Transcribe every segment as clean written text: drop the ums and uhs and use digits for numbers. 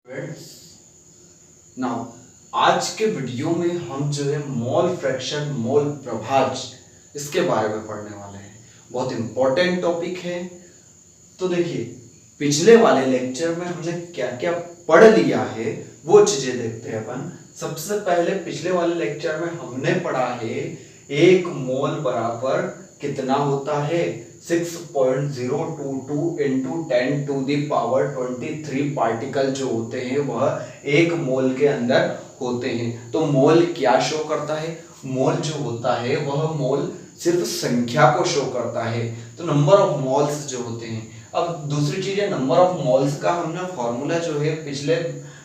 Friends, now आज के video में हम जो है मोल फ्रैक्शन, मोल प्रभाज इसके बारे में पढ़ने वाले हैं। बहुत इंपॉर्टेंट टॉपिक है। तो देखिए, पिछले वाले लेक्चर में हमने क्या क्या पढ़ लिया है वो चीजें देखते हैं अपन। सबसे पहले पिछले वाले लेक्चर में हमने पढ़ा है एक मोल बराबर कितना होता है 6.022 into 10 to the power 23 particle जो होते हैं वह एक मोल के अंदर होते हैं। तो मोल क्या शो करता है? मोल जो होता है वह मोल सिर्फ संख्या को शो करता है। तो नंबर ऑफ मोल्स जो होते हैं। अब दूसरी चीज है, नंबर ऑफ मोल्स का हमने फॉर्मूला जो है पिछले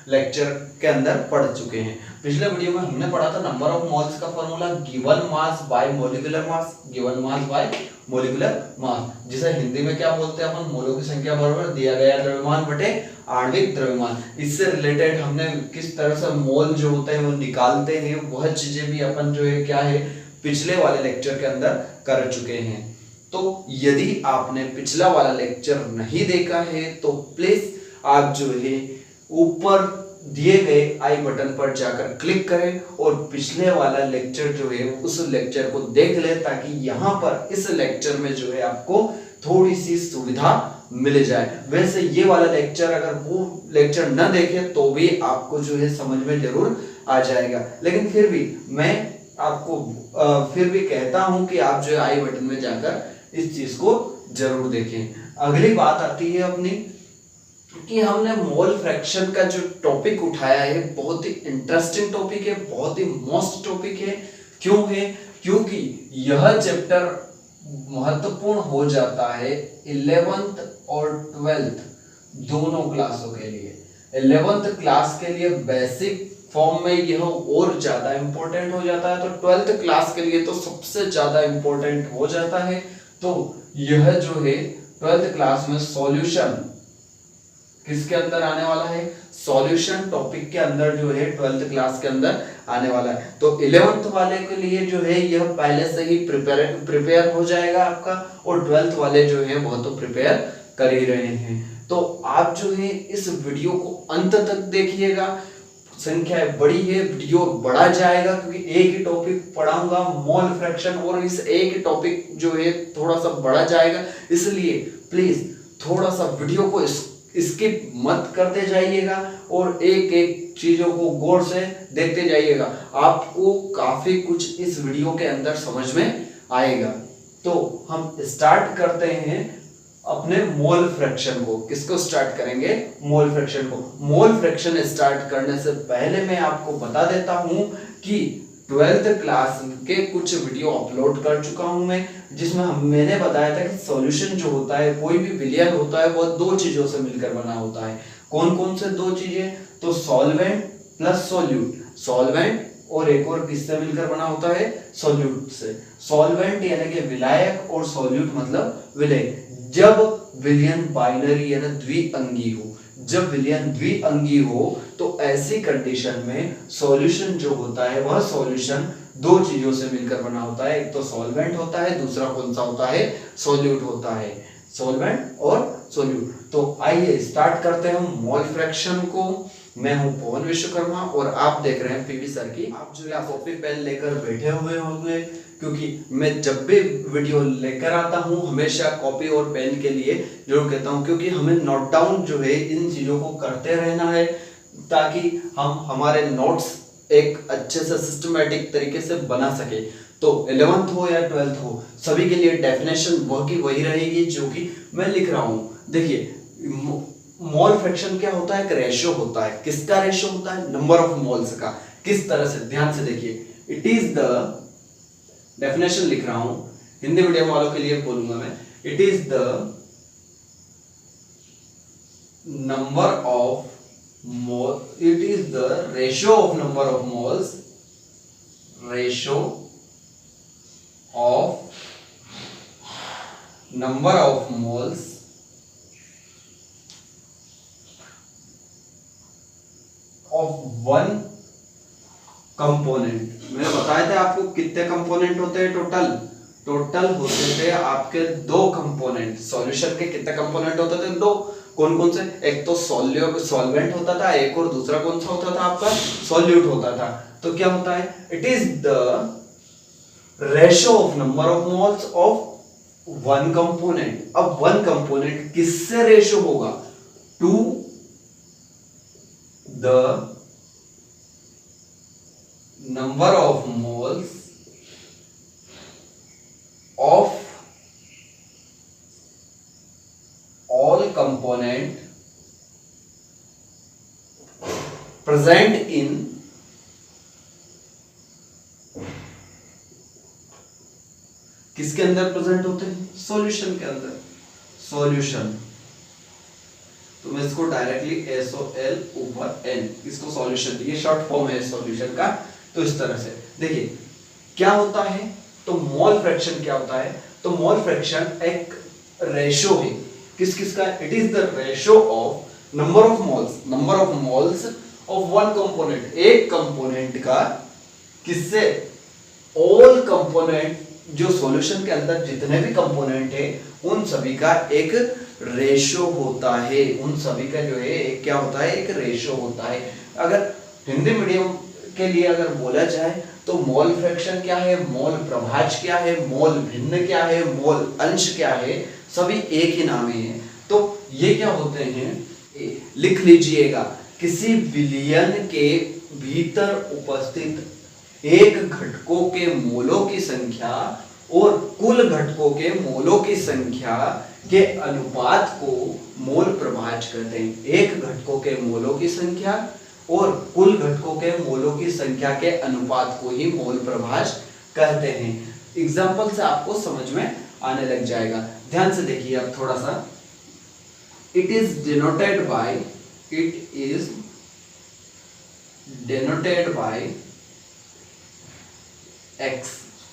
लेक्चर के अंदर पढ़ चुके हैं। पिछले वीडियो में हमने पढ़ा था नंबर ऑफ मोल्स का formula given mass by molecular mass, given mass by molecular mass, जिसे हिंदी में क्या बोलते हैं अपन? मोलों की संख्या बराबर दिया गया द्रव्यमान बटे आणविक द्रव्यमान। इससे रिलेटेड हमने किस तरह से मोल जो होते हैं वो निकालते हैं, वह चीजें भी अपन जो है क्या है पिछले वाले लेक्चर के अंदर कर चुके हैं। तो यदि आपने पिछला वाला लेक्चर नहीं देखा है तो प्लीज आप जो है ऊपर दिए गए आई बटन पर जाकर क्लिक करें और पिछले वाला लेक्चर जो है उस लेक्चर को देख लें, ताकि यहाँ पर इस लेक्चर में जो है आपको थोड़ी सी सुविधा मिल जाए। वैसे ये वाला लेक्चर अगर वो लेक्चर न देखे तो भी आपको जो है समझ में जरूर आ जाएगा, लेकिन फिर भी मैं आपको फिर भी कहता हूं कि आप जो है आई बटन में जाकर इस चीज को जरूर देखें। अगली बात आती है अपनी कि हमने मोल फ्रैक्शन का जो टॉपिक उठाया है बहुत ही इंटरेस्टिंग टॉपिक है, बहुत ही मस्त टॉपिक है। क्यों है? क्योंकि यह चैप्टर महत्वपूर्ण हो जाता है 11th और 12th दोनों क्लासों के लिए। 11th क्लास के लिए बेसिक फॉर्म में यह और ज्यादा इंपॉर्टेंट हो जाता है, तो 12th क्लास के लिए तो सबसे ज्यादा इंपॉर्टेंट हो जाता है। तो यह जो है 12th क्लास में सॉल्यूशन किसके अंदर आने वाला है? सॉल्यूशन टॉपिक के अंदर जो है 12th क्लास के अंदर आने वाला है। तो 11th वाले के लिए जो है यह पहले से ही प्रिपेयर हो जाएगा आपका, और 12th वाले जो है वो तो प्रिपेयर कर ही रहे हैं। तो आप जो है इस वीडियो को अंत तक देखिएगा। संख्या बड़ी है, वीडियो बढ़ा जाएगा क्योंकि एक ही टॉपिक पढ़ाऊंगा मोल फ्रैक्शन, और इस एक ही टॉपिक जो है थोड़ा सा बढ़ा जाएगा, इसलिए प्लीज थोड़ा सा वीडियो को स्किप मत करते जाइएगा और एक एक चीजों को गौर से देखते जाइएगा। आपको काफी कुछ इस वीडियो के अंदर समझ में आएगा। तो हम स्टार्ट करते हैं अपने मोल फ्रैक्शन को। किसको स्टार्ट करेंगे? मोल फ्रैक्शन को। मोल फ्रैक्शन स्टार्ट करने से पहले मैं आपको बता देता हूं कि 12th क्लास के कुछ वीडियो अपलोड कर चुका हूं मैं, जिसमें मैंने बताया था कि सॉल्यूशन जो होता है, कोई भी विलयन होता है, वो दो चीजों से मिलकर बना होता है। कौन कौन से दो चीजें? तो सॉल्वेंट प्लस सॉल्यूट। सॉल्वेंट और एक और किससे मिलकर बना होता है? सॉल्यूट से। सॉल्वेंट यानी कि विलायक और सॉल्यूट मतलब विलय। जब विलयन बाइनरी यानी द्विअंगी हो, जब विलयन द्विअंगी हो तो ऐसी कंडीशन में सॉल्यूशन जो होता है वह सॉल्यूशन दो चीजों से मिलकर बना होता है। एक तो सॉल्वेंट होता है, दूसरा कौन सा होता है? सॉल्यूट होता है। सॉल्वेंट और सॉल्यूट। तो आइए स्टार्ट करते हैं मोल फ्रैक्शन को। मैं हूं पवन विश्वकर्मा और आप देख रहे हैं पीवी सर की। आप जो है कॉपी पेन लेकर बैठे हुए होंगे, क्योंकि मैं जब भी वीडियो लेकर आता हूं हमेशा कॉपी और पेन के लिए जरूर कहता हूं, क्योंकि हमें नोट डाउन जो है इन चीजों को करते रहना है, ताकि हम हमारे नोट्स एक अच्छे से सिस्टमैटिक तरीके से बना सके। तो 11th हो या 12th हो, सभी के लिए डेफिनेशन वह की वही रहेगी जो कि मैं लिख रहा हूं। देखिए, मोल फ्रैक्शन क्या होता है? एक रेशियो होता है। किसका रेशियो होता है? नंबर ऑफ मोल्स का। किस तरह से? ध्यान से देखिए, इट इज द, डेफिनेशन लिख रहा हूं, हिंदी मीडियम वालों के लिए बोलूंगा मैं, it is the number of mole, it is the ratio of number of moles, ratio of number of moles of one component. मैंने बताया था आपको कितने कंपोनेंट होते हैं टोटल होते थे आपके दो कंपोनेंट। सॉल्यूशन के कितने कंपोनेंट होते थे? दो। कौन कौन से, एक तो सॉल्वेंट होता था, एक और दूसरा कौन सा होता था आपका, सॉल्यूट होता था। तो क्या होता है, it is the ratio of number of moles of one component. अब वन कंपोनेंट किससे रेशियो होगा, to the number of moles of all component present in किसके अंदर प्रेजेंट होते हैं, सॉल्यूशन के अंदर, सॉल्यूशन। तो मैं इसको डायरेक्टली SOL ऊपर N, इसको सॉल्यूशन, ये शॉर्ट फॉर्म है सॉल्यूशन का। तो इस तरह से देखिए क्या होता है, तो मोल फ्रैक्शन क्या होता है, तो मोल फ्रैक्शन एक रेशियो है, किस किस का, it is the ratio of number of moles of one component, एक कंपोनेंट का किससे, ऑल कंपोनेंट, जो सॉल्यूशन के अंदर जितने भी कंपोनेंट है उन सभी का एक रेशियो होता है, उन सभी का जो है एक क्या होता है, एक रेशियो होता है। अगर हिंदी मीडियम के लिए अगर बोला जाए तो मोल फ्रैक्शन क्या है, मोल प्रभाज क्या है, मोल भिन्न क्या है, मोल अंश क्या है, सभी एक ही नाम है। तो ये क्या होते हैं, लिख लीजिएगा, किसी विलयन के भीतर उपस्थित एक घटकों के मोलों की संख्या और कुल घटकों के मोलों की संख्या के अनुपात को मोल प्रभाज कहते हैं। एक घटकों के मोलों की संख्या और कुल घटकों के मोलों की संख्या के अनुपात को ही मोल प्रभाज कहते हैं। एग्जाम्पल से आपको समझ में आने लग जाएगा। ध्यान से देखिए अब थोड़ा सा, it is denoted by x,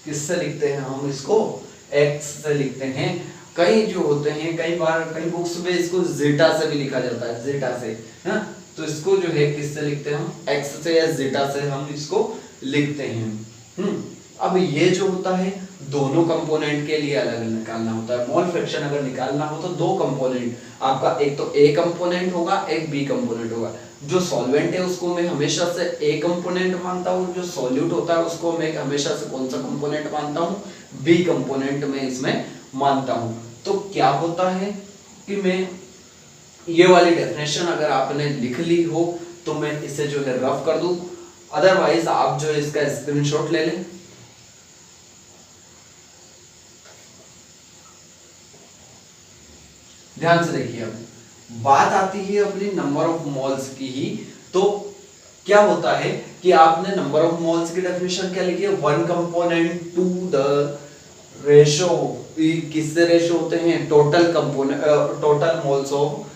किससे लिखते हैं हम इसको, x से लिखते हैं। कई जो होते हैं, कई बार कई बुक्स में इसको जीटा से भी लिखा जाता है, जीटा से, है, तो इसको जो है किससे लिखते हैं हम, x से या जीटा से हम इसको लिखते हैं। अब ये जो होता है दोनों कंपोनेंट के लिए अलग अलग निकालना होता है। मोल फ्रैक्शन अगर निकालना हो तो दो कंपोनेंट आपका, एक तो A कंपोनेंट होगा, एक B कंपोनेंट होगा। जो सॉल्वेंट है उसको मैं हमेशा से A कंपोनेंट मानता हूँ, जो सॉल्यूट होता है उसको मैं हमेशा से कौन सा कंपोनेंट मानता हूँ, B कंपोनेंट में इसमें मानता हूँ। तो क्या होता है कि मैं ये वाली डेफिनेशन अगर आपने लिख ली हो तो मैं इसे जो है रफ कर दूं, अदरवाइज आप जो है इसका स्क्रीनशॉट ले लें। ध्यान से देखिए, अब बात आती है अपनी नंबर ऑफ मोल्स की ही। तो क्या होता है कि आपने नंबर ऑफ मोल्स की डेफिनेशन क्या लिखी है, one component to the ratio, किससे रेशियो होते हैं, total component, total moles of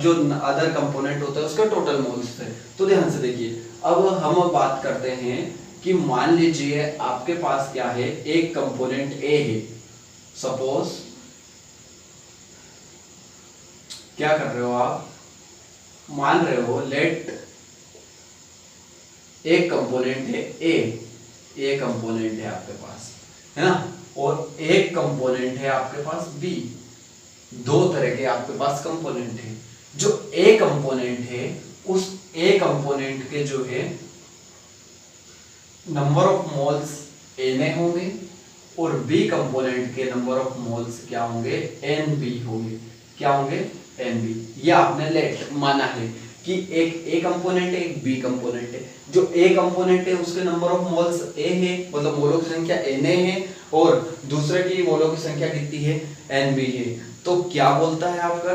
जो अदर कंपोनेंट होता है उसका टोटल मोल्स से। तो ध्यान से देखिए, अब हम बात करते हैं कि मान लीजिए आपके पास क्या है, एक कंपोनेंट A है, सपोज क्या कर रहे हो आप, मान रहे हो लेट एक कंपोनेंट है ए कंपोनेंट है आपके पास, है ना, और एक कंपोनेंट है आपके पास B। दो तरह के आपके पास कंपोनेंट है। जो A कंपोनेंट है उस A कंपोनेंट के जो है नंबर ऑफ मोल्स Na होंगे और B कंपोनेंट के नंबर ऑफ मोल्स क्या होंगे, Nb होंगे। क्या होंगे, Nb। ये आपने लेट माना है कि एक A कंपोनेंट है, एक B कंपोनेंट है। जो A कंपोनेंट है उसके नंबर ऑफ मोल्स A है, मतलब मोलों की संख्या Na है, और दूसरे की मोलों की संख्या कितनी है, Nb है। तो क्या बोलता है आपका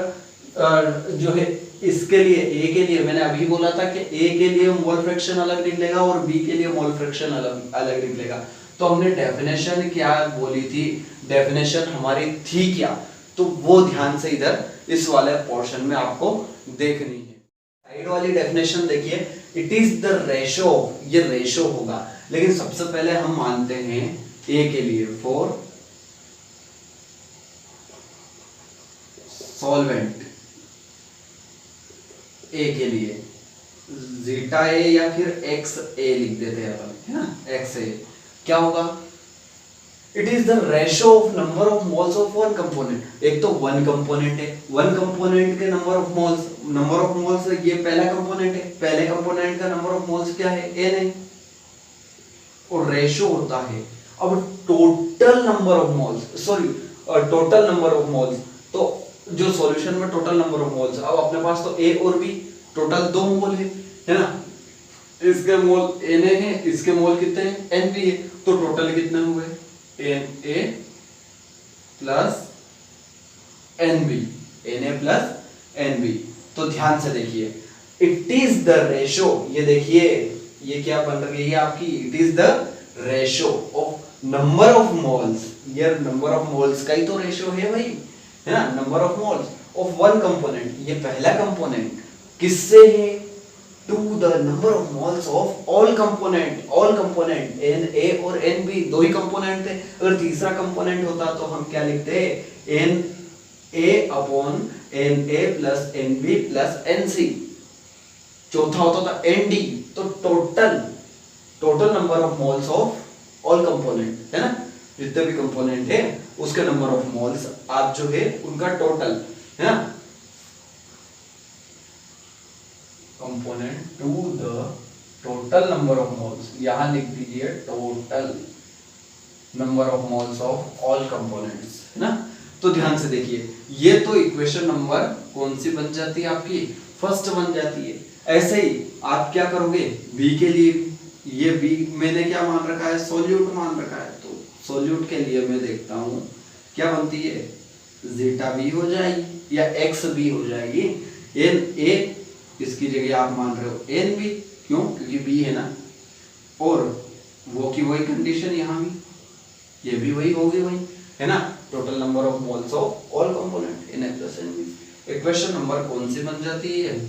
जो है इसके लिए A के लिए मैंने अभी बोला था कि A के लिए मोल फ्रैक्शन अलग निकलेगा और B के लिए मोल फ्रैक्शन अलग निकलेगा। तो हमने डेफिनेशन क्या बोली थी, डेफिनेशन हमारी थी क्या, तो वो ध्यान से इधर इस वाले पोर्शन में आपको देखनी है। साइड वाली डेफिनेशन देखिए, इट इज द रेशियो, ये रेशियो होगा, लेकिन सबसे पहले हम मानते हैं A के लिए, फॉर सॉल्वेंट A के लिए जीटा A या फिर XA लिख देते हैं अपन, है ना, XA क्या होगा, it is the ratio of number of moles of one component. एक तो वन कंपोनेंट है, वन कंपोनेंट के नंबर ऑफ मोल्स ये पहला कंपोनेंट है, पहले कंपोनेंट का नंबर ऑफ मोल्स क्या है, n है, और रेशियो होता है अब total number of moles, total number of moles, तो जो सॉल्यूशन में टोटल नंबर ऑफ मोल्स, अब अपने पास तो a और b टोटल 2 मोल है ना, इसके मोल Na है, इसके मोल कितने हैं, Nb है, तो टोटल कितने हुए, Na plus Nb, Na plus Nb। तो ध्यान से देखिए, इट इज द रेशियो, ये देखिए ये क्या बन रही है आपकी, it is the ratio of number of moles, ये नंबर ऑफ मोल्स का ही तो रेशियो है भाई, है ना, number of moles of one component, ये पहला कंपोनेंट किससे है, to the number of moles of all component Na और Nb दो ही कंपोनेंट थे, अगर तीसरा कंपोनेंट होता तो हम क्या लिखते, Na upon Na plus Nb plus Nc, चौथा होता था Nd, तो total number of moles of all component, है ना, जितने भी कंपोनेंट है उसके नंबर ऑफ मोल्स आप जो है उनका टोटल, है ना, component to the total number of moles, यहां लिख दीजिए total number of moles of all components, है ना। तो ध्यान से देखिए, ये तो इक्वेशन नंबर कौन सी बन जाती है आपकी, फर्स्ट बन जाती है। ऐसे ही आप क्या करोगे b के लिए, ये b मैंने क्या मान रखा है, सोल्यूट मान रखा है, तो सोल्यूट के लिए मैं देखता हूं क्या बनती है, जीटा b हो जाएगी या x b हो जाएगी, n a इसकी जगह आप मान रहे हो n b, क्यों, क्योंकि b है ना, और वो की वही कंडीशन यहाँ भी, ये भी वही होगी वही, है ना, total number of moles of all component Na plus Nb। Equation number कौन सी बन जाती है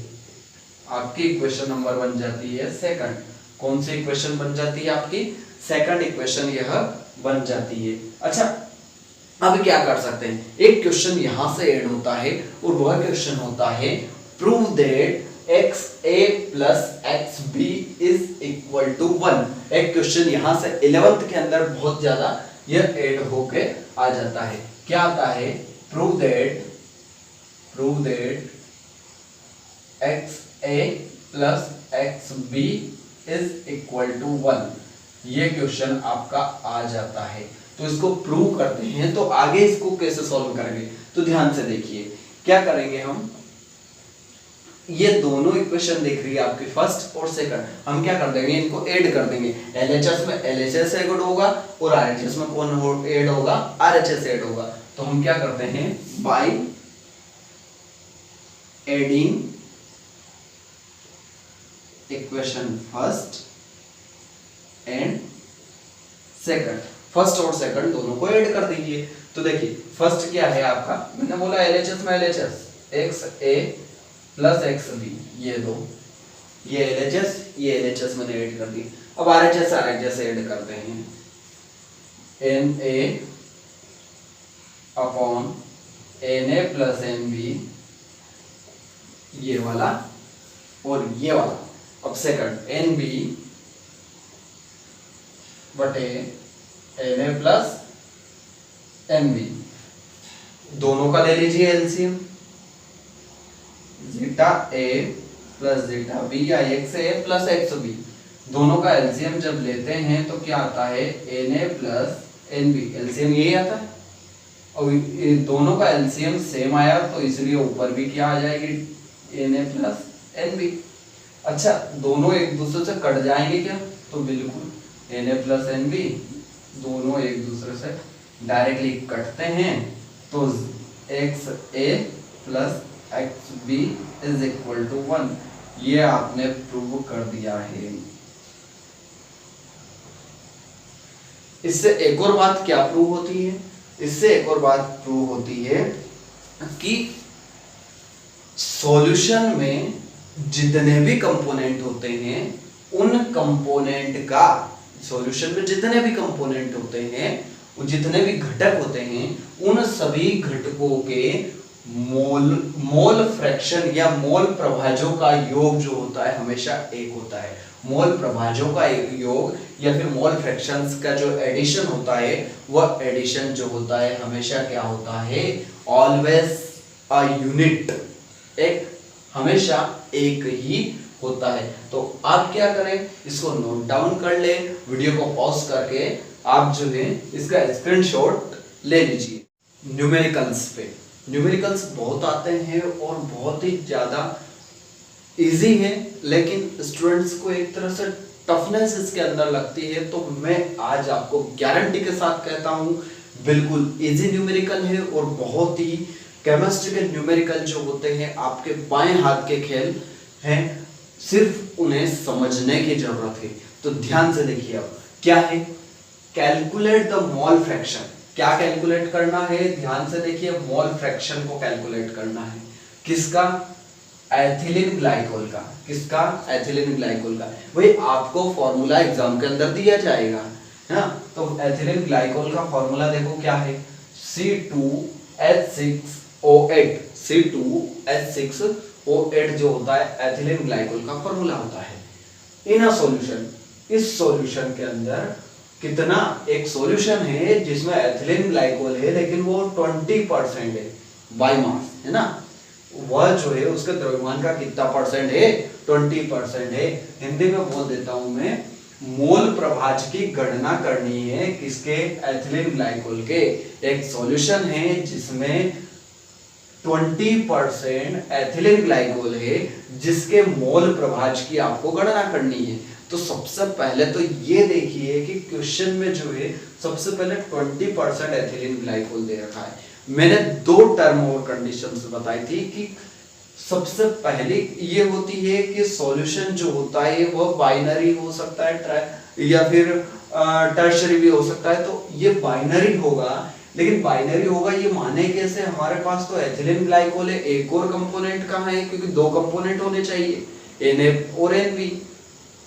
आपकी, इक्वेशन नंबर बन जाती है सेकंड। कौन सी इक्वेशन बन जाती है आपकी, सेकंड इक्वेशन यह बन जाती है। अच्छा, अब क्या कर सकते हैं, एक क्वेश्चन यहां से ऐड होता है और वह क्वेश्चन होता है prove that xa plus xb is equal to 1। एक क्वेश्चन यहां से 11th के अंदर बहुत ज्यादा यह ऐड होके आ जाता है, क्या आता है, prove that xa plus xb is equal to 1। ये क्वेश्चन आपका आ जाता है, तो इसको प्रूव करते हैं। तो आगे इसको कैसे सॉल्व करेंगे, तो ध्यान से देखिए क्या करेंगे हम, ये दोनों इक्वेशन देख रही है आपकी फर्स्ट और सेकंड, हम क्या कर देंगे, इनको ऐड कर देंगे, LHS में LHS ऐड होगा और RHS में कौन ऐड होगा, RHS ऐड होगा। तो हम क्या करते हैं, by adding equation first and second, first और सेकंड दोनों को ऐड कर दीजिए। तो देखिए फर्स्ट क्या है आपका, मैंने बोला LHS में LHS, XA प्लस XB, ये दो, ये LHS मैंने ऐड कर दी। अब RHS ऐड करते हैं, Na upon Na plus Nb, ये वाला और ये वाला। अब सेकंड Nb बटे Na प्लस Nb, दोनों का ले लीजिए LCM, zeta A plus zeta B या XA प्लस XB, दोनों का एलसीएम जब लेते हैं तो क्या आता है, Na प्लस Nb, एलसीएम यही आता है, और दोनों का एलसीएम सेम आया तो इसलिए ऊपर भी क्या आ जाएगी, Na प्लस Nb। अच्छा, दोनों एक दूसरे से कट जाएंगे क्या, तो बिल्कुल Na प्लस Nb दोनों एक दूसरे से डायरेक्टली कटते हैं, तो XA plus XB is equal to 1, ये आपने प्रूव कर दिया है। इससे एक और बात क्या प्रूव होती है, इससे एक और बात प्रूव होती है कि सॉल्यूशन में जितने भी कंपोनेंट होते हैं उन कंपोनेंट का, सॉल्यूशन में जितने भी कंपोनेंट होते हैं, जितने भी घटक होते हैं, उन सभी घटकों के मोल फ्रैक्शन या मोल प्रभाजों का योग जो होता है हमेशा एक होता है। मोल प्रभाजों का योग या फिर मोल फ्रैक्शंस का जो एडिशन होता है वह एडिशन जो होता है हमेशा क्या होता है, ऑलवेज अ यूनिट, एक हमेशा एक ही होता है। तो आप क्या करें, इसको नोट डाउन कर ले, वीडियो को पॉज करके आप जो है इसका स्क्रीनशॉट ले लीजिए। न्यूमेरिकल्स पे न्यूमेरिकल्स बहुत आते हैं और बहुत ही ज़्यादा इजी है, लेकिन स्टूडेंट्स को एक तरह से टफनेस इसके अंदर लगती है। तो मैं आज आपको गारंटी के साथ कहता हूँ बिल्कुल इजी न्यूमेरिकल है और बहुत ही केमिस्ट्री के न्यूमेरिकल जो होते हैं आपके बाएं हाथ के खेल हैं, सिर्फ उन्हें समझने की जरूरत है। तो ध्यान से देखिए अब क्या है, कैलकुलेट द मोल फ्रैक्शन। क्या कैलकुलेट करना है, ध्यान से देखिए, मोल फ्रैक्शन को कैलकुलेट करना है। किसका, एथिलीन ग्लाइकोल का। किसका, एथिलीन ग्लाइकोल का। वही आपको फॉर्मूला एग्जाम के अंदर दिया जाएगा, है ना। तो एथिलीन ग्लाइकोल का फॉर्मूला देखो क्या है, C2H6O8। C2H6O8 जो होता है एथिलीन ग्लाइकोल का फॉर्मूला होता है। इन अ सॉल्यूशन, इस सॉल्यूशन के अंदर कितना, एक सॉल्यूशन है जिसमें एथिलीन ग्लाइकोल है लेकिन वो 20% है बाय मास, है ना। वह जो है उसके द्रव्यमान का कितना परसेंट है, 20% है। हिंदी में बोल देता हूं मैं, मोल प्रभाज की गणना करनी है किसके, एथिलीन ग्लाइकोल के। एक सॉल्यूशन है जिसमें 20% एथिलीन ग्लाइकोल है जिसके मोल प्रभाज की आपको गणना करनी है। तो सबसे पहले तो ये देखिए कि क्वेश्चन में जो है सबसे पहले 20% एथिलीन ग्लाइकोल दे रखा है। मैंने दो टर्म और कंडीशंस बताई थी कि सबसे पहले ये होती है कि सॉल्यूशन जो होता है वह बाइनरी हो सकता है या फिर टर्शरी भी हो सकता है। तो ये बाइनरी होगा, लेकिन बाइनरी होगा ये माने कैसे, हमारे पास तो एथिलीन ग्लाइकोल है, एक और कंपोनेंट कहाँ है, क्योंकि दो कंपोनेंट होने चाहिए, Na और Nb।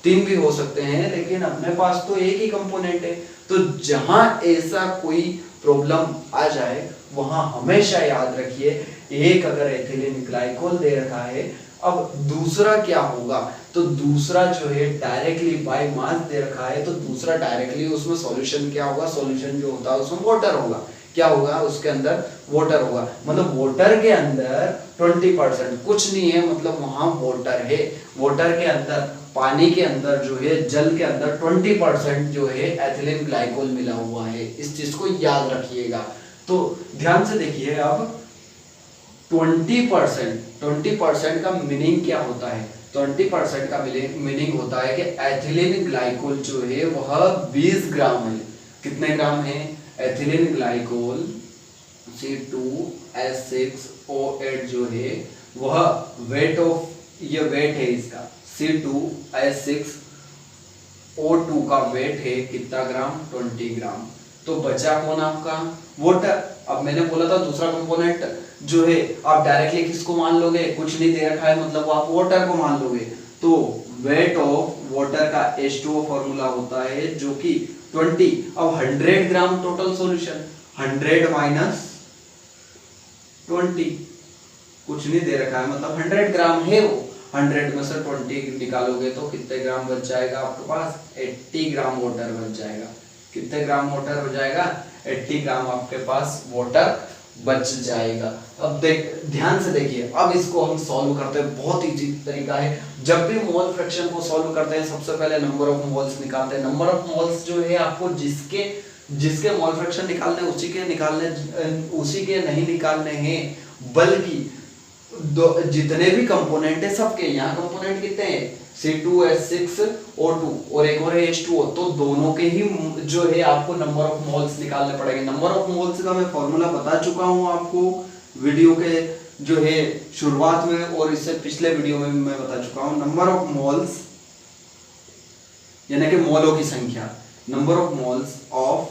तीन भी हो सकते हैं लेकिन अपने पास तो एक ही कंपोनेंट है। तो जहां ऐसा कोई प्रॉब्लम आ जाए वहां हमेशा याद रखिए, एक अगर एथिलीन ग्लाइकोल दे रखा है, अब दूसरा क्या होगा, तो दूसरा जो है डायरेक्टली बाय मास दे रखा है, तो दूसरा डायरेक्टली उसमें सॉल्यूशन क्या होगा, सॉल्यूशन जो होता है उसमें वाटर होगा। क्या होगा, उसके अंदर वाटर होगा, मतलब वाटर के अंदर 20% कुछ नहीं है, मतलब वहां वाटर है। वाटर के अंदर, पानी के अंदर जो है, जल के अंदर 20% जो है एथिलीन ग्लाइकोल मिला हुआ है। इस चीज को याद रखिएगा। तो ध्यान से देखिए अब 20% का मीनिंग क्या होता है, 20% का मीनिंग होता है कि एथिलीन ग्लाइकोल जो है वह 20 ग्राम है। कितने ग्राम है, एथिलीन ग्लाइकोल C2H6O8 जो है वह वेट ऑफ, ये वेट है इसका, C2H6O2 का वेट है कितना ग्राम, 20 ग्राम। तो बचा कौन आपका, वाटर। अब मैंने बोला था दूसरा कंपोनेंट जो है आप डायरेक्टली किसको मान लोगे, कुछ नहीं दे रखा है मतलब आप वाटर को मान लोगे। तो वेट ऑफ वाटर का H2O फॉर्मूला होता है जो कि 20। अब 100 ग्राम टोटल सॉल्यूशन, 100 माइनस 20, कुछ नहीं दे रखा है मतलब 100 ग्राम है वो। 100 में से 20 निकालोगे तो कितने ग्राम बच जाएगा आपके पास, 80 ग्राम वाटर बच जाएगा। कितने ग्राम वाटर हो जाएगा, 80 ग्राम आपके पास वाटर बच जाएगा। अब ध्यान से देखिए, अब इसको हम सॉल्व करते हैं, बहुत इजी तरीका है। जब भी मोल फ्रैक्शन को सॉल्व करते हैं सबसे पहले नंबर ऑफ मोल्स निकालते हैं। नंबर ऑफ मोल्स जो है आपको जिसके मोल फ्रैक्शन निकालने उसी के नहीं निकालने हैं, बल्कि जितने भी कंपोनेंट है सबके, यहाँ कंपोनेंट कितने हैं, C2H6O2 और एक और है H2O, तो दोनों के ही जो है आपको नंबर ऑफ मोल्स निकालने पड़ेंगे। नंबर ऑफ मोल्स का मैं फॉर्मूला बता चुका हूं आपको वीडियो के जो है शुरुआत में, और इससे पिछले वीडियो में मैं बता चुका हूं। नंबर ऑफ मोल्स यानी कि मोलों की संख्या, नंबर ऑफ मोल्स ऑफ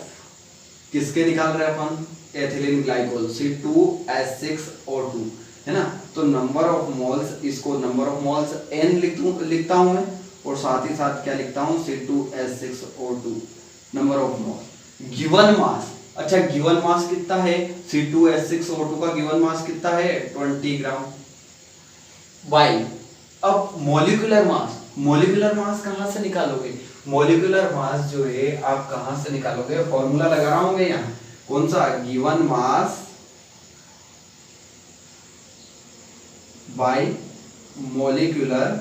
किसके निकाल रहे हैं अपन, एथिलीन ग्लाइकोल C2H6O2, है ना। तो नंबर ऑफ मोल्स, इसको नंबर ऑफ मोल्स n लिखता हूं मैं, और साथ ही साथ क्या लिखता हूं, C2H6O2 number of moles. Given mass, अच्छा गिवन मास कितना है, C2H6O2 का गिवन मास कितना है 20 ग्राम बाई, अब मोलिकुलर मास कहां से निकालोगे, मोलिकुलर मास जो है आप कहां से निकालोगे, फॉर्मूला लगा रहा हूं मैं यहाँ, कौन सा, given mass by molecular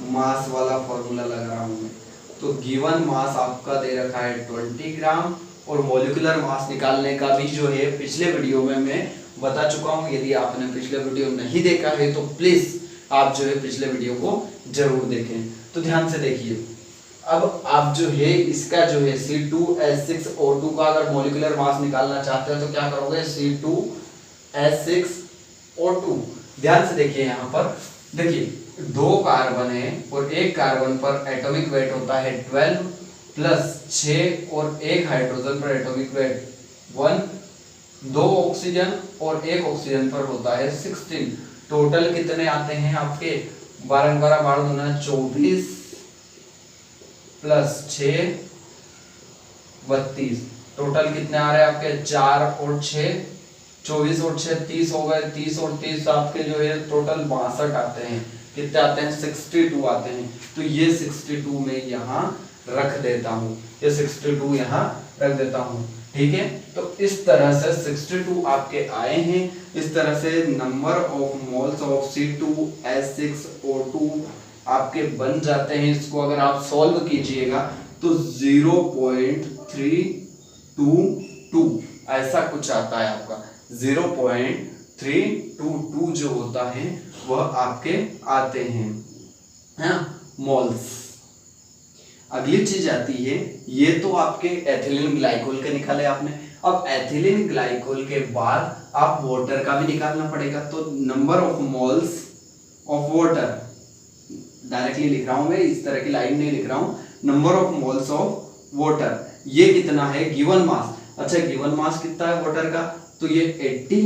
mass वाला फॉर्मूला लगा रहा हूं मैं। तो गिवन मास आपका दे रखा है 20 ग्राम, और मोलिकुलर मास निकालने का भी जो है पिछले वीडियो में मैं बता चुका हूं। यदि आपने पिछले वीडियो नहीं देखा है तो प्लीज आप जो है पिछले वीडियो को जरूर देखें। तो ध्यान से देखिए, अब आप जो है इसका जो है C2H6O2 का अगर मोलिकुलर मास निकालना चाहते हैं तो क्या करोगे, C2H6O2, ध्यान से देखिए यहाँ पर, देखिए 2 कार्बन है और एक कार्बन पर एटॉमिक वेट होता है 12 प्लस 6 और एक हाइड्रोजन पर एटॉमिक वेट 1, 2 ऑक्सीजन और एक ऑक्सीजन पर होता है 16। टोटल कितने आते हैं आपके, 12 12 12 गुना 24 प्लस 6 32, टोटल कितने आ रहे हैं आपके, 4 और 6 24 और 6 30 हो गए, 30 और 30 आपके जो है टोटल 62 आते हैं, कितने आते हैं 62 आते हैं। तो ये 62 में यहाँ रख देता हूँ, ये 62 यहाँ रख देता हूँ, ठीक है। तो इस तरह से 62 आपके आए हैं, इस तरह से number of moles of C2H6O2 आपके बन जाते हैं। इसको अगर आप सॉल्व कीजिएगा तो 0.322 ऐसा कुछ आता है आपका, 0.322 जो होता है वह आपके आते हैं, मोल्स। अगली चीज आती है, ये तो आपके एथिलीन ग्लाइकोल के निकाले आपने। अब एथिलीन ग्लाइकोल के बाद आप वाटर का भी निकालना पड़ेगा। तो number of moles of water, directly लिख रहा हूं मैं, इस तरह की लाइन नहीं लिख रहा हूं, number of moles of water, ये कितना है गिवन मास। अच्छा लीवर मास कितना है वाटर का, तो ये 80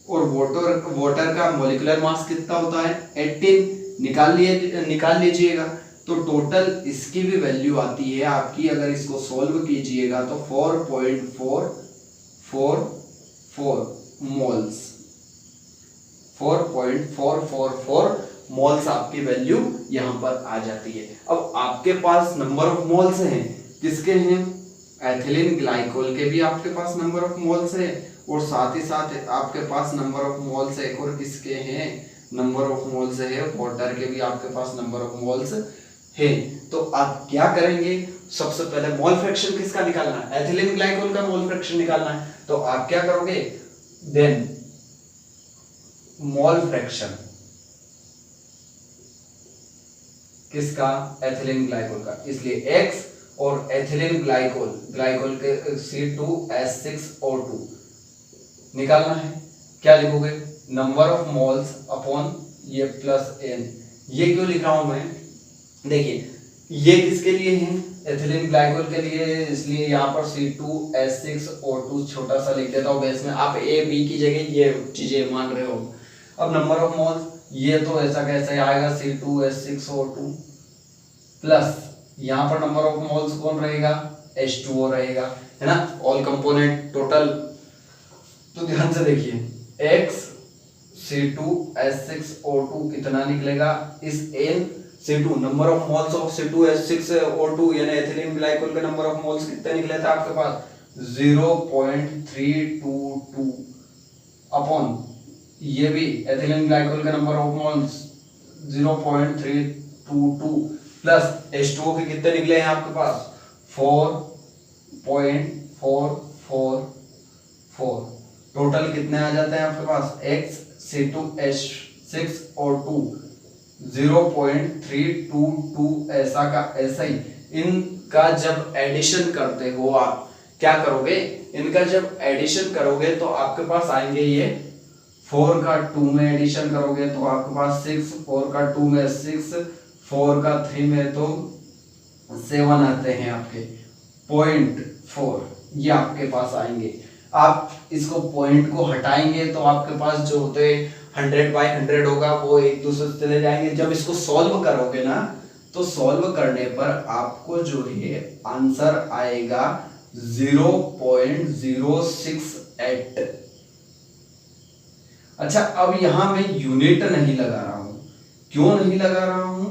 और वाटर का मॉलिक्यूलर मास कितना होता है 18, निकाल लीजिएगा। तो टोटल इसकी भी वैल्यू आती है आपकी, अगर इसको सॉल्व कीजिएगा तो 4.444 मोल्स, 4.444 मोल्स आपकी वैल्यू यहां पर आ जाती है। अब आपके पास नंबर ऑफ मोल्स हैं, किसके हैं, एथिलीन ग्लाइकोल के भी आपके पास नंबर ऑफ मोल्स है, और साथ ही साथ आपके पास नंबर ऑफ मोल्स एक और किसके हैं, नंबर ऑफ मोल्स है वाटर के भी आपके पास नंबर ऑफ मोल्स है। तो आप क्या करेंगे, सबसे पहले मोल फ्रैक्शन किसका निकालना है, एथिलीन ग्लाइकोल का मोल फ्रैक्शन निकालना है। तो आप क्या करोगे, देन मोल फ्रैक्शन किसका, एथिलीन ग्लाइकोल का, इसलिए X और एथिलीन ग्लाइकोल के C2H6O2 निकालना है। क्या लिखोगे, नंबर ऑफ मोल्स अपॉन ये प्लस n। ये क्यों लिख रहा हूं मैं, देखिए ये किसके लिए है, एथिलीन ग्लाइकोल के लिए, इसलिए यहाँ पर C2H6O2 छोटा सा लिख देता हूँ बेस में, आप A B की जगह ये चीजें मान रहे हो। अब नंबर ऑफ मोल्स, ये तो ऐसा कैसे आएगा C2H6O2 प्लस यहाँ पर नंबर ऑफ मोल्स कौन रहेगा, H2O रहेगा, है ना, ऑल कंपोनेंट टोटल। तो ध्यान से देखिए X C2H6O2 कितना निकलेगा, इस N C2 number of moles of C2H6O2 यानी एथिलीन ग्लाइकोल के नंबर ऑफ मोल्स कितने निकले थे आपके पास 0.322 अपॉन ये भी एथिलीन ग्लाइकोल के number of moles 0.322 plus H2O के कितने निकले हैं आपके पास 4.444। टोटल कितने आ जाते हैं आपके पास X C2H6O2 0.322 ऐसा का ऐसा ही। इनका जब एडिशन करते हो आप क्या करोगे, इनका जब एडिशन करोगे तो आपके पास आएंगे ये 4 का 2 में एडिशन करोगे तो आपके पास 6, 4 का 2 में 6, 4 का 3 में तो 7 आते हैं आपके 0.4, ये आपके पास आएंगे। आप इसको पॉइंट को हटाएंगे तो आपके पास जो होते 100/100 होगा वो एक दूसरे से चले जाएंगे। जब इसको सॉल्व करोगे ना तो सॉल्व करने पर आपको जो है आंसर आएगा 0.068। अच्छा, अब यहां मैं यूनिट नहीं लगा रहा हूं। क्यों नहीं लगा रहा हूं?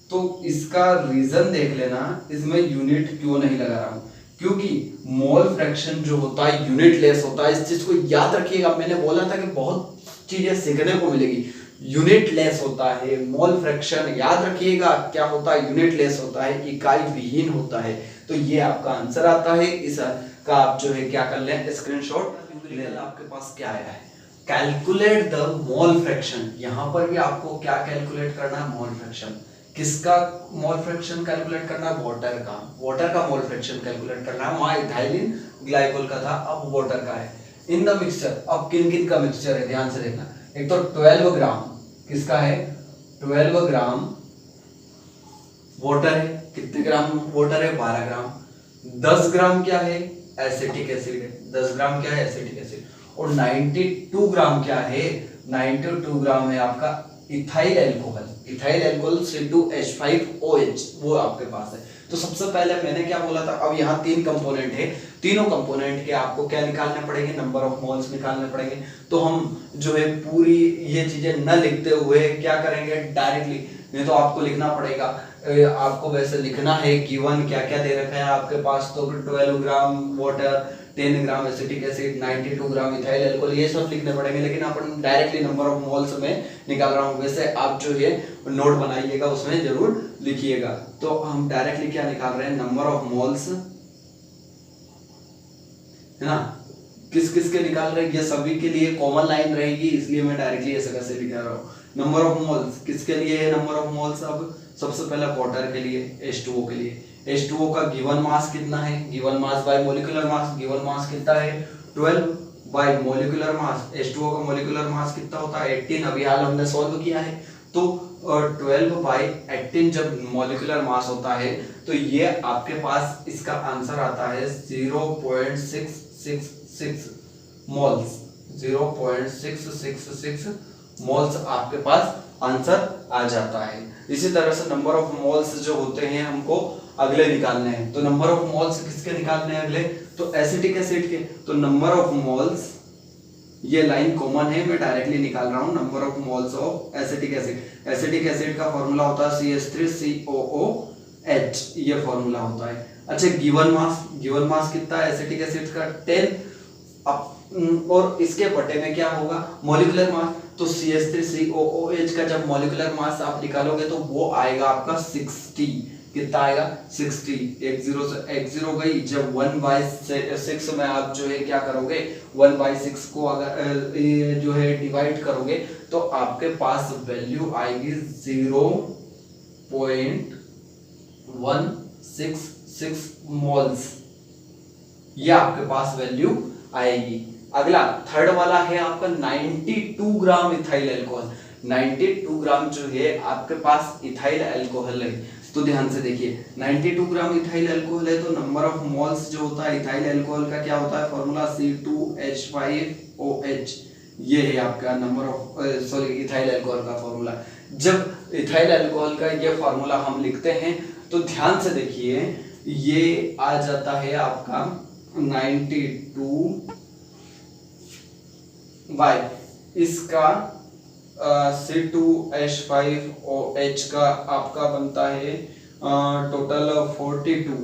तो इसका रीजन देख लेना, इसमें यूनिट क्यों नहीं लगा रहा हूं, क्योंकि मोल फ्रैक्शन जो होता है यूनिट लेस होता है। इस चीज को याद रखिएगा, मैंने बोला था कि बहुत चीजें सीखने को मिलेगी। यूनिट लेस होता है मोल फ्रैक्शन, याद रखिएगा क्या होता है, यूनिट लेस होता है, इकाई विहीन होता है। तो ये आपका आंसर आता है। इस का आप जो है क्या कर लें, स्क्रीनशॉट ले। आपके पास क्या आया है, कैलकुलेट द मोल फ्रैक्शन। यहां पर भी आपको क्या कैलकुलेट करना है, मोल फ्रैक्शन। किसका मोल फ्रैक्शन कैलकुलेट करना है, वाटर का। वाटर का मोल फ्रैक्शन कैलकुलेट करना है, वहां इथाइलिन ग्लाइकोल का था, अब वाटर का है। इन द मिक्सचर, अब किन किन का मिक्सचर है ध्यान से देखना। एक तो 12 ग्राम किसका है, 12 ग्राम वाटर है। कितने ग्राम वाटर है, 12 ग्राम। 10 ग्राम क्या है, एसिटिक एसिड है। 10 ग्राम क्या है, एसिटिक एसिड। और 92 ग्राम क्या है, 92 ग्राम है आपका ethyl alcohol. Ethyl alcohol C2H5OH वो आपके पास है। तो सबसे पहले मैंने क्या बोला था, अब यहाँ 3 कंपोनेंट है, तीनों कंपोनेंट के आपको क्या निकालने पड़ेंगे, नंबर ऑफ मोल्स निकालने पड़ेंगे। तो हम जो है पूरी ये चीजें न लिखते हुए क्या करेंगे, डायरेक्टली, नहीं तो आपको लिखना पड़ेगा। आपको वैसे लिखना है गिवन क्या क्या दे रखा है आपके पास, तो 12 gram water, 10 gram acetic acid, 92 gram ethyl alcohol, ये सब लिखने पड़ेंगे। लेकिन अपन डायरेक्टली नंबर ऑफ मोल्स में निकाल रहा हूँ। वैसे आप जो है नोट बनाइएगा, उसमें जरूर लिखिएगा। तो हम डायरेक्टली क्या निकाल रहे हैं, नंबर ऑफ मोल्स, है ना। किस किस के निकाल रहे हैं, ये सभी के लिए कॉमन लाइन रहेगी, इसलिए मैं डायरेक्टली ऐसे कैसे लिखा रहा हूँ। नंबर ऑफ मोल्स किसके लिए है, नंबर ऑफ मोल्स अब सबसे पहले वाटर के लिए, H2O के लिए। H2O का गिवन मास कितना है, given mass by molecular mass. Given mass कितना है, 12 बाय मॉलिक्यूलर मास। H2O का मॉलिक्यूलर मास कितना होता है, 18। अभी हाल हमने सॉल्व किया है। तो 12 बाय 18 जब मॉलिक्यूलर मास होता है, तो ये आपके पास इसका आंसर आता है 0.666 मोल्स। 0.666 मोल्स आपके पास आंसर आ जाता है। इसी तरह से नंबर ऑफ मोल्स जो होते हैं हमको अगले निकालने हैं। तो नंबर ऑफ मोल्स किसके निकालने हैं अगले, तो एसिटिक एसिड के। तो नंबर ऑफ मोल्स, ये लाइन कॉमन है, मैं डायरेक्टली निकाल रहा हूं, number of moles of acetic acid. Acetic acid का फॉर्मूला होता है CH3COOH, ये फॉर्मूला होता है। अच्छा, गिवन मास, गिवन मास कितना है एसिटिक एसिड का, 10। और इसके बटे में क्या होगा, मॉलिक्यूलर मास। तो CH3COOH का जब मॉलिक्यूलर मास आप निकालोगे तो वो आएगा आपका 60। कितना आएगा, 60। एक जीरो से एक जीरो गई, जब 1/6 में आप जो है क्या करोगे, 1/6 को अगर जो है डिवाइड करोगे तो आपके पास वैल्यू आएगी 0.166 मोल्स, ये आपके पास वैल्यू आएगी। अगला थर्ड वाला है आपका 92 ग्राम इथाइल अल्कोहल। 92 ग्राम जो है आपके पास इथाइल अल्कोहल है। तो ध्यान से देखिए, 92 ग्राम इथाइल अल्कोहल है, तो नंबर ऑफ मोल्स जो होता है इथाइल अल्कोहल का क्या होता है, फॉर्मूला C2H5OH। ये है आपका नंबर ऑफ इथाइल अल्कोहल का फॉर्मूला। जब इथाइल अल्कोहल का ये फॉर्मूला हम लिखते हैं तो ध्यान से देखिए, ये आ जाता है आपका 92 बाय इसका C2H5OH का आपका बनता है टोटल 42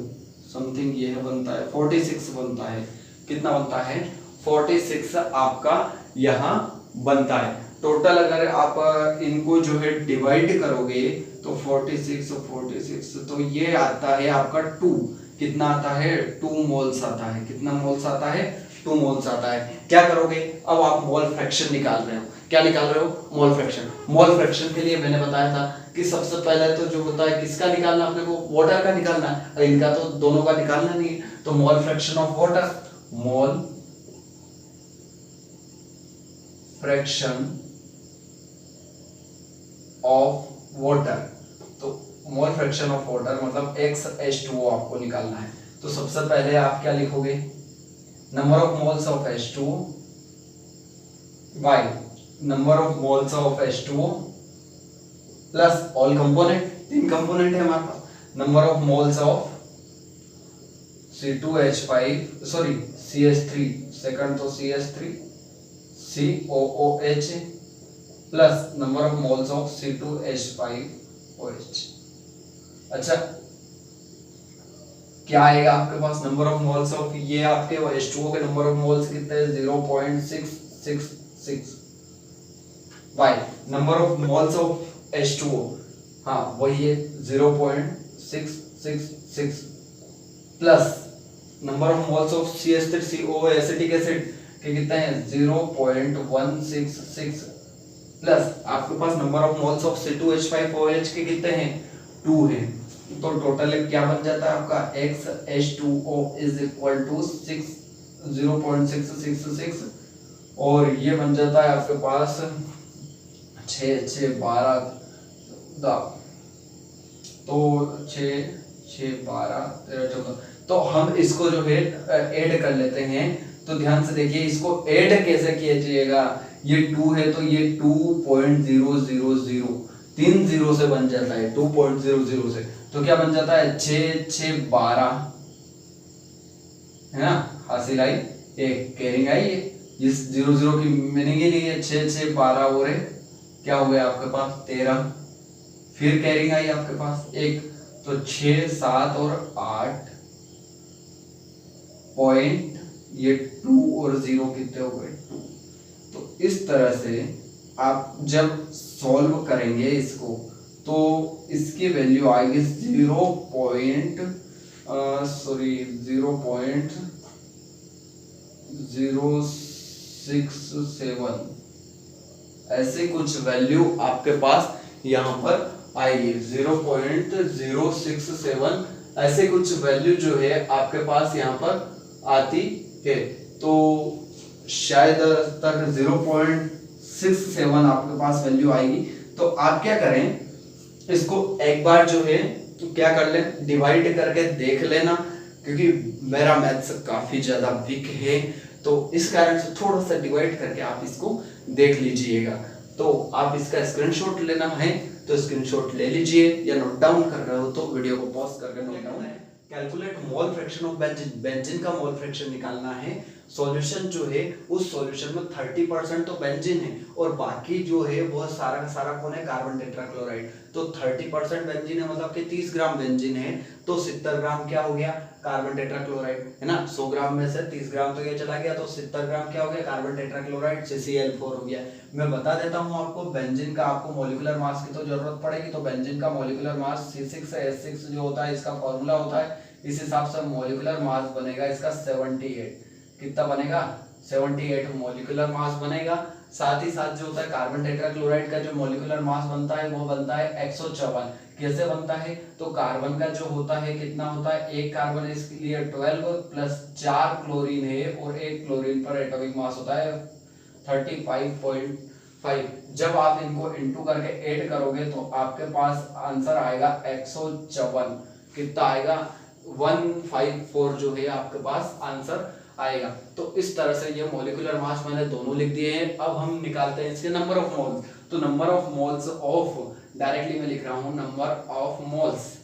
समथिंग, ये बनता है 46 बनता है। कितना बनता है, 46 आपका यहाँ बनता है। टोटल अगर आप इनको जो है डिवाइड करोगे तो 46 तो ये आता है आपका 2। कितना आता है, 2 मोल्स आता है। कितना मोल्स आता है, 2 मोल्स आता है। क्या करोगे, अब आप मोल फ्रैक्शन निकाल रहे हो। क्या निकाल रहे हो, मोल फ्रैक्शन। मोल फ्रैक्शन के लिए मैंने बताया था कि सबसे पहले तो जो होता है किसका निकालना, अपने को वाटर का निकालना है। इनका तो दोनों का निकालना नहीं है, तो mole fraction of water, mole fraction of water. तो मोल फ्रैक्शन ऑफ वाटर मतलब XH2O आपको निकालना है। तो सबसे पहले आप क्या लिखोगे, number of moles of H2O by number of moles of H2O plus all component. तीन कंपोनेंट है हमारे पास, number of moles of C2H5 sorry CH3, second तो CH3 COOH plus number of moles of C2H5OH। अच्छा क्या आएगा आपके पास नंबर ऑफ मोल्स ऑफ, ये आपके H2O के नंबर ऑफ मोल्स कितने हैं 0.666 by number of moles of H2O, हाँ वही है 0.666 plus number of moles of CH3CO acetic acid के कितने हैं 0.166 प्लस आपके पास number of moles of C2H5OH के कितने हैं 2 हैं। तो टोटल क्या बन जाता है आपका XH2O इज इक्वल टू 0.666 और ये बन जाता है आपके पास 6 6 12 तो 6 6 12 13 14। तो हम इसको जो है ऐड कर लेते हैं। तो ध्यान से देखिए इसको ऐड कैसे किया जाएगा, ये 2 है तो ये 2.000 तीन जीरो से बन जाता है 2.00 से, तो क्या बन जाता है 6 6 12 है ना, हासिल आई एक कैरिंग आई है। इस 00 की मीनिंग ही नहीं है, 6 6 12 और क्या हो गया आपके पास 13, फिर कैरिंग आई आपके पास एक, तो 6 7 और 8 पॉइंट ये 2 और 0 कितने हो गए 2। तो इस तरह से आप जब सॉल्व करेंगे इसको तो इसकी वैल्यू आएगी 0.067 ऐसे कुछ वैल्यू आपके पास यहाँ पर आएगी 0.067 ऐसे कुछ वैल्यू जो है आपके पास यहाँ पर आती है। तो शायद तक 0.67 आपके पास वैल्यू आएगी। तो आप क्या करें, इसको एक बार जो है तो क्या कर लें, डिवाइड करके देख लेना, क्योंकि मेरा मैथ्स काफी ज्यादा वीक है तो इस कारण से थोड़ा सा डिवाइड करके आप इसको देख लीजिएगा। तो आप इसका स्क्रीनशॉट लेना है तो स्क्रीनशॉट ले लीजिए, या नोट डाउन कर रहे हो तो वीडियो को पॉज करके note down. Calculate mole fraction of benzene, benzene का मोल फ्रैक्शन निकालना है। सॉल्यूशन जो है उस सॉल्यूशन में 30% तो बेंजीन है और बाकी जो है वो सारा का सारा कौन है, कार्बन टेट्राक्लोराइड। तो 30% बेंजीन है मतलब कि 30 ग्राम बेंजीन है तो 70 ग्राम क्या हो गया, कार्बन टेट्राक्लोराइड है ना। 100 ग्राम में से 30 ग्राम तो ये चला गया तो 70 ग्राम क्या हो गया, कार्बन टेट्राक्लोराइड CCl4 हो गया। मैं बता देता हूँ आपको बेंजीन का, आपको मॉलिक्यूलर मास की तो जरूरत पड़ेगी। तो बेंजीन का मॉलिक्यूलर मास C6H6 जो होता है, इसका फॉर्मूला होता है, इस हिसाब से मॉलिक्यूलर मास बनेगा इसका 78। कितना बनेगा 78 मॉलिक्यूलर मास बनेगा। साथ ही साथ जो होता है कार्बन टेट्राक्लोराइड का जो मॉलिक्यूलर मास बनता है वो बनता है 154। कैसे बनता है, तो कार्बन का जो होता है कितना होता है, एक कार्बन इसके लिए 12 प्लस 4 क्लोरीन है और एक क्लोरीन पर एटॉमिक मास होता है 35.5। जब आप इनको इनटू करके ऐड करोगे तो आपके पास आंसर आएगा 154। कितना आएगा 154 जो है आपके पास आंसर आएगा। तो इस तरह से ये मॉलिक्यूलर मास मैंने दोनों लिख दिए हैं। अब हम निकालते हैं इसके नंबर ऑफ मोल्स। तो number of moles of, directly मैं लिख रहा हूं नंबर ऑफ मोल्स।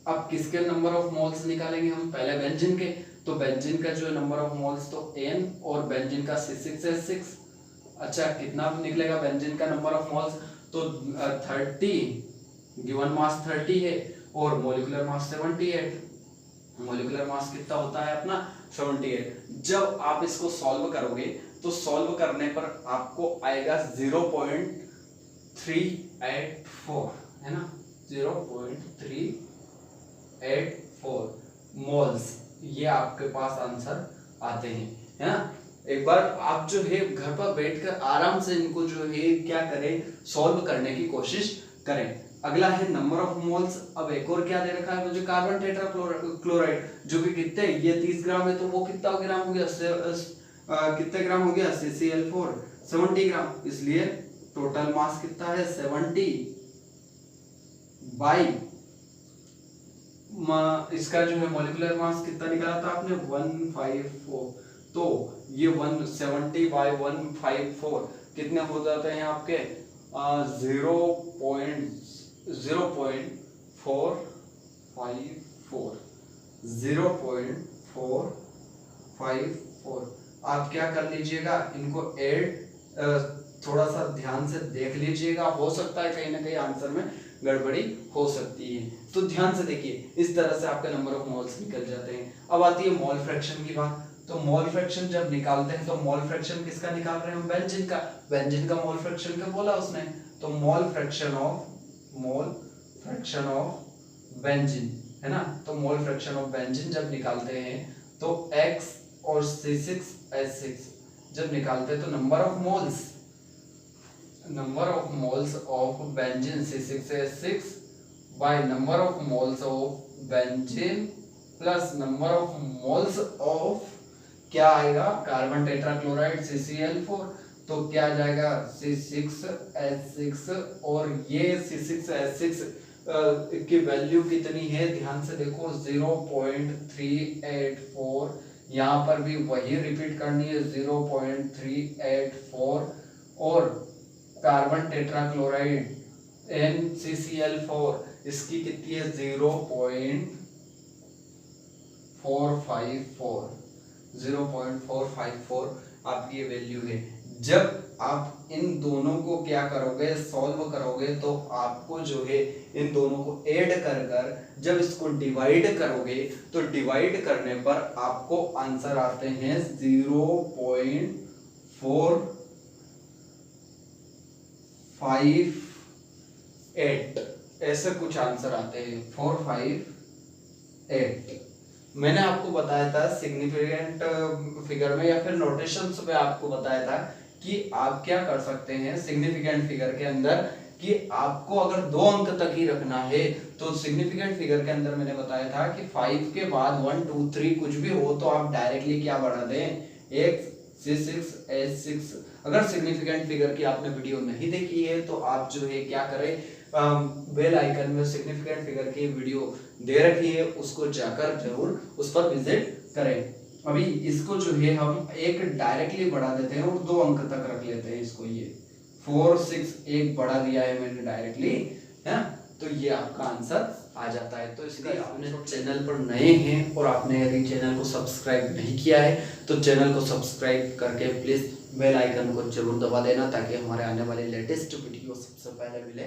अब किसके नंबर ऑफ मोल्स निकालेंगे हम, पहले बेंजीन के। तो बेंजीन का जो नंबर ऑफ मोल्स तो N और बेंजीन का C6H6। अच्छा कितना निकलेगा बेंजीन का नंबर ऑफ मोल्स, तो 30 गिवन मास 30 है और मॉलिक्यूलर मास 78। मॉलिक्यूलर मास कितना होता है अपना 78। जब आप इसको सॉल्व करोगे तो सॉल्व करने पर आपको आएगा 0.384 है ना, 0.384 मोल्स ये आपके पास आंसर आते हैं, है ना। एक बार आप जो है घर पर बैठकर आराम से इनको जो है क्या करें, सॉल्व करने की कोशिश करें। अगला है नंबर ऑफ मोल्स। अब एक और क्या दे रखा है मुझे, कार्बन टेट्राक्लोराइड जो कि कितने, ये 30 ग्राम है तो वो कितना ग्राम हो गया, कितने ग्राम हो गया CCl4 70 ग्राम। इसलिए टोटल मास कितना है 70 बाई इसका जो है मॉलिक्यूलर मास कितना निकाला था आपने 154। तो ये 170 बाई 154 कितने हो जाते हैं आपके 0.0 0.454, 0.454। आप क्या कर लीजिएगा, इनको ऐड थोड़ा सा ध्यान से देख लीजिएगा, हो सकता है कहीं ना कहीं आंसर में गड़बड़ी हो सकती है। तो ध्यान से देखिए, इस तरह से आपके नंबर ऑफ मोल्स निकल जाते हैं। अब आती है मोल फ्रैक्शन की बात। तो मोल फ्रैक्शन जब निकालते हैं तो मोल फ्रैक्शन किसका निकाल रहे हैं हम, बेंजीन का। बेंजीन का मोल फ्रैक्शन क्या बोला उसने, तो मोल फ्रैक्शन ऑफ बेंजीन, है ना। तो मोल फ्रैक्शन ऑफ बेंजीन जब निकालते हैं तो X और C6H6 जब निकालते हैं तो number of moles of benzene C6H6 bye number of moles of benzene plus number of moles of क्या आएगा, कार्बन टेट्राक्लोराइड CCl4। तो क्या आ जाएगा, C6H6 और ये C6H6 की वैल्यू कितनी है, ध्यान से देखो 0.384। यहाँ पर भी वही रिपीट करनी है 0.384। और कार्बन टेट्राक्लोराइड NCCl4 इसकी कितनी है 0.454 आपकी ये वैल्यू है। जब आप इन दोनों को क्या करोगे, सॉल्व करोगे, तो आपको जो है इन दोनों को ऐड कर कर जब इसको डिवाइड करोगे तो डिवाइड करने पर आपको आंसर आते हैं 0.458, ऐसे कुछ आंसर आते हैं 458। मैंने आपको बताया था सिग्निफिकेंट फिगर में या फिर नोटेशंस में आपको बताया था कि आप क्या कर सकते हैं सिग्निफिकेंट फिगर के अंदर, कि आपको अगर 2 अंक तक ही रखना है तो सिग्निफिकेंट फिगर के अंदर मैंने बताया था कि 5 के बाद 1 2 3 कुछ भी हो तो आप डायरेक्टली क्या बढ़ा दें, एक C6H6। अगर सिग्निफिकेंट फिगर की आपने वीडियो नहीं देखी है तो आप जो है क्या करें, बेल आइकन में सिग्निफिकेंट फिगर की वीडियो दे रखी है, उसको जाकर जरूर उस पर विजिट करें। अभी इसको जो है हम एक डायरेक्टली बढ़ा देते हैं और 2 अंक तक रख लेते हैं इसको, ये 4 6 एक बढ़ा दिया है मैंने डायरेक्टली, है, तो ये आपका आंसर आ जाता है। तो इसलिए आपने चैनल पर नए हैं और आपने यदि चैनल को सब्सक्राइब नहीं किया है तो चैनल को सब्सक्राइब करके प्लीज बेल आइकन को जरूर दबा देना ताकि हमारे आने वाले लेटेस्ट वीडियो सबसे पहले मिले।